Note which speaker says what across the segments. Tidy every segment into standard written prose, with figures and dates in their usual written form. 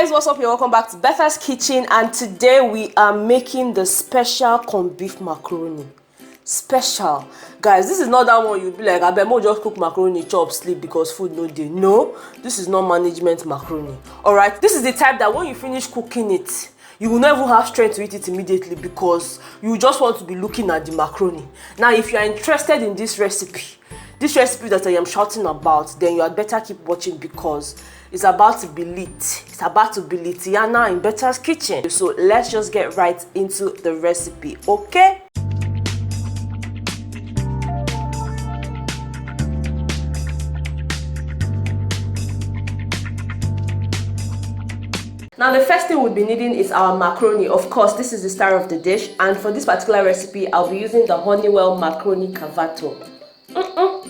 Speaker 1: guys, what's up? You're welcome back to Betha's Kitchen, and today we are making the special corned beef macaroni. Special, guys. This is not that one you'll be like, I bet more just cook macaroni, chop, sleep because food no day. No, this is not management macaroni. All right, this is the type that when you finish cooking it, you will not even have strength to eat it immediately because you just want to be looking at the macaroni. Now, if you are interested in this recipe that I am shouting about, then you had better keep watching because it's about to be lit. It's about to be lit. Yeah, now in Betha's Kitchen. So let's just get right into the recipe, okay? Now the first thing we'll be needing is our macaroni. Of course, this is the star of the dish, and for this particular recipe, I'll be using the Honeywell macaroni cavato.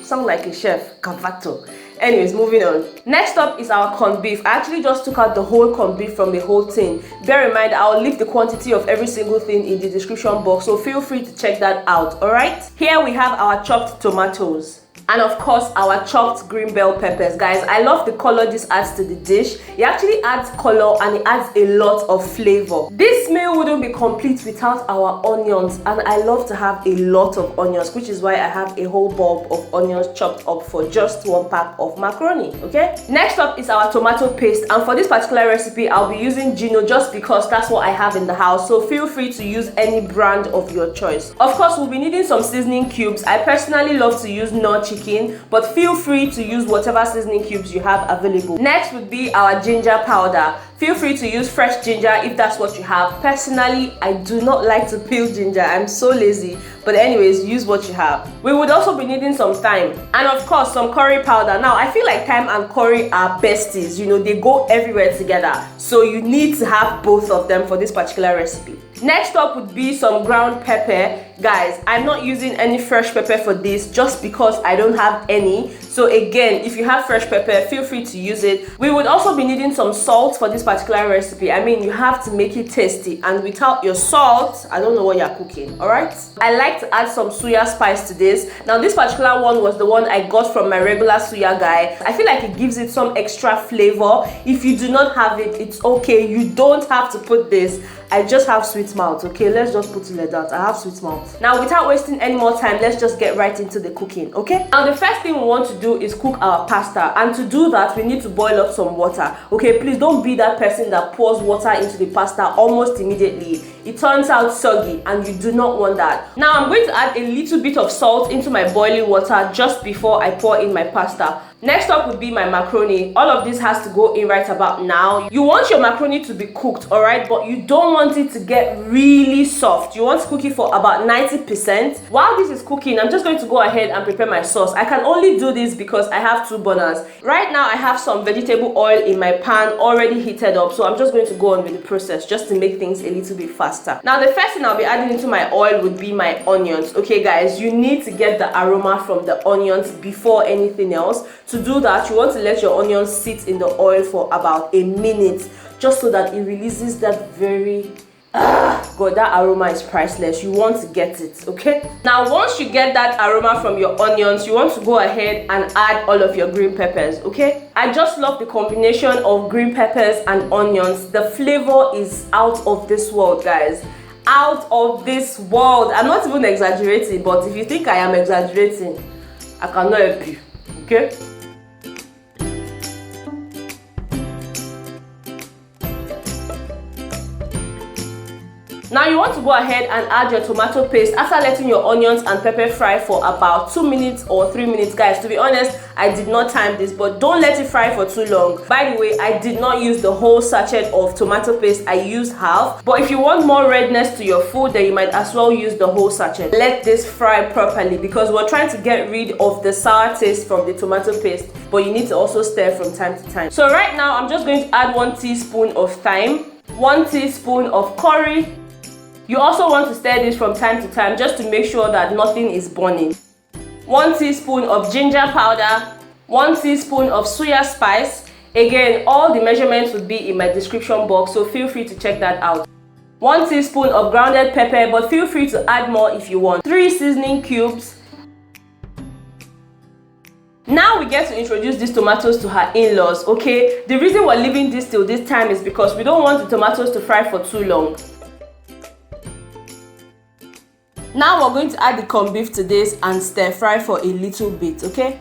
Speaker 1: Sound like a chef, cavato. Anyways, moving on. Next up is our corned beef. I actually just took out the whole corned beef from the whole tin. Bear in mind, I'll leave the quantity of every single thing in the description box, so feel free to check that out, alright? Here we have our chopped tomatoes. And of course, our chopped green bell peppers. Guys, I love the color this adds to the dish. It actually adds color and it adds a lot of flavor. This meal wouldn't be complete without our onions, and I love to have a lot of onions, which is why I have a whole bulb of onions chopped up for just one pack of macaroni, okay? Next up is our tomato paste, and for this particular recipe, I'll be using Gino just because that's what I have in the house, so feel free to use any brand of your choice. Of course, we'll be needing some seasoning cubes. I personally love to use Knorr chicken, but feel free to use whatever seasoning cubes you have available. Next would be our ginger powder. Feel free to use fresh ginger if that's what you have. Personally, I do not like to peel ginger. I'm so lazy. But anyways, use what you have. We would also be needing some thyme. And of course, some curry powder. Now, I feel like thyme and curry are besties. You know, they go everywhere together. So you need to have both of them for this particular recipe. Next up would be some ground pepper. Guys, I'm not using any fresh pepper for this just because I don't have any. So again, if you have fresh pepper, feel free to use it. We would also be needing some salt for this particular recipe. I mean, you have to make it tasty, and without your salt, I don't know what you're cooking, all right? I like to add some Suya spice to this. Now, this particular one was the one I got from my regular Suya guy. I feel like it gives it some extra flavor. If you do not have it, it's okay. You don't have to put this. I just have sweet mouth, okay? Let's just put it like that. I have sweet mouth. Now, without wasting any more time, let's just get right into the cooking, okay? Now, the first thing we want to do is cook our pasta. And to do that, we need to boil up some water, okay? Please don't be that person that pours water into the pasta almost immediately. It turns out soggy, and you do not want that. Now, I'm going to add a little bit of salt into my boiling water just before I pour in my pasta. Next up would be my macaroni. All of this has to go in right about now. You want your macaroni to be cooked, all right? But you don't want it to get really soft. You want to cook it for about 90%. While this is cooking, I'm just going to go ahead and prepare my sauce. I can only do this because I have two burners. Right now, I have some vegetable oil in my pan already heated up. So I'm just going to go on with the process just to make things a little bit faster. Now, the first thing I'll be adding into my oil would be my onions. Okay, guys, you need to get the aroma from the onions before anything else. To do that, you want to let your onions sit in the oil for about a minute, just so that it releases that very God, that aroma is priceless. You want to get it, okay? Now, once you get that aroma from your onions, you want to go ahead and add all of your green peppers, okay? I just love the combination of green peppers and onions. The flavor is out of this world, guys. Out of this world. I'm not even exaggerating, but if you think I am exaggerating, I cannot help you, okay? Now you want to go ahead and add your tomato paste after letting your onions and pepper fry for about 2 minutes or 3 minutes. Guys, to be honest, I did not time this, but don't let it fry for too long. By the way, I did not use the whole sachet of tomato paste. I used half. But if you want more redness to your food, then you might as well use the whole sachet. Let this fry properly because we're trying to get rid of the sour taste from the tomato paste, but you need to also stir from time to time. So right now, I'm just going to add 1 teaspoon of thyme, 1 teaspoon of curry. You also want to stir this from time to time just to make sure that nothing is burning. 1 teaspoon of ginger powder, 1 teaspoon of Suya spice. Again, all the measurements would be in my description box, so feel free to check that out. 1 teaspoon of grounded pepper, but feel free to add more if you want. 3 seasoning cubes. Now we get to introduce these tomatoes to her in-laws, okay? The reason we're leaving this till this time is because we don't want the tomatoes to fry for too long. Now we're going to add the corned beef to this and stir fry for a little bit, okay?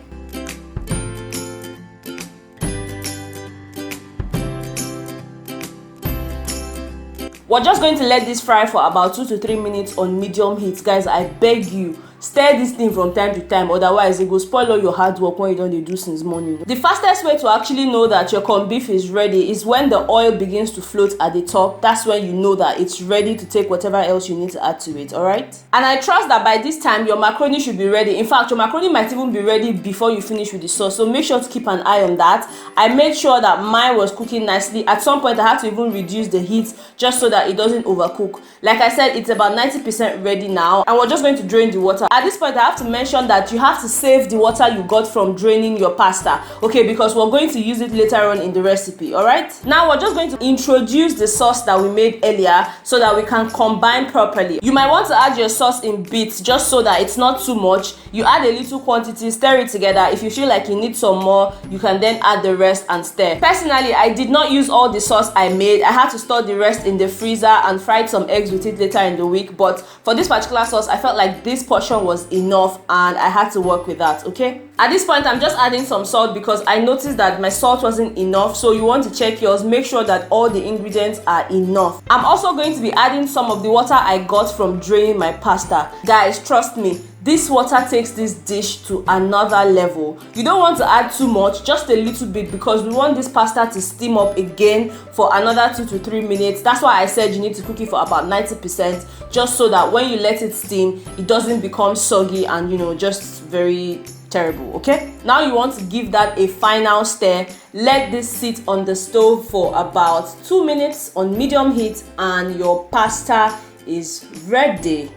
Speaker 1: We're just going to let this fry for about 2 to 3 minutes on medium heat. Guys, I beg you, stir this thing from time to time, otherwise it will spoil all your hard work when you don't do since morning. The fastest way to actually know that your corned beef is ready is when the oil begins to float at the top. That's when you know that it's ready to take whatever else you need to add to it, alright? And I trust that by this time your macaroni should be ready. In fact, your macaroni might even be ready before you finish with the sauce, so make sure to keep an eye on that. I made sure that mine was cooking nicely. At some point I had to even reduce the heat just so that it doesn't overcook. Like I said, it's about 90% ready now, and we're just going to drain the water. At this point I have to mention that you have to save the water you got from draining your pasta, okay, because we're going to use it later on in the recipe. All right, now we're just going to introduce the sauce that we made earlier so that we can combine properly. You might want to add your sauce in bits just so that it's not too much. You add a little quantity, stir it together. If you feel like you need some more, you can then add the rest and stir. Personally, I did not use all the sauce I made. I had to store the rest in the freezer and fried some eggs with it later in the week, but for this particular sauce I felt like this portion was enough and I had to work with that, okay? At this point I'm just adding some salt because I noticed that my salt wasn't enough, so you want to check yours. Make sure that all the ingredients are enough. I'm also going to be adding some of the water I got from draining my pasta. Guys, trust me, this water takes this dish to another level. You don't want to add too much, just a little bit, because we want this pasta to steam up again for another 2 to 3 minutes. That's why I said you need to cook it for about 90%, just so that when you let it steam, it doesn't become soggy and, you know, just very terrible, okay? Now you want to give that a final stir. Let this sit on the stove for about 2 minutes on medium heat and your pasta is ready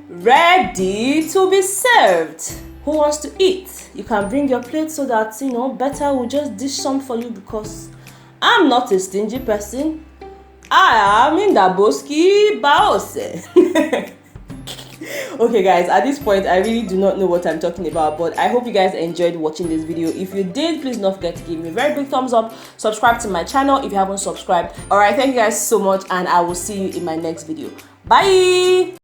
Speaker 1: to be served. Who wants to eat? You can bring your plate so that, you know, Betha will just dish some for you, because I'm not a stingy person. I am in the Boski Baose. Okay guys, at this point I really do not know what I'm talking about, but I hope you guys enjoyed watching this video. If you did, please don't forget to give me a very big thumbs up. Subscribe to my channel if you haven't subscribed. Alright, thank you guys so much, and I will see you in my next video. Bye.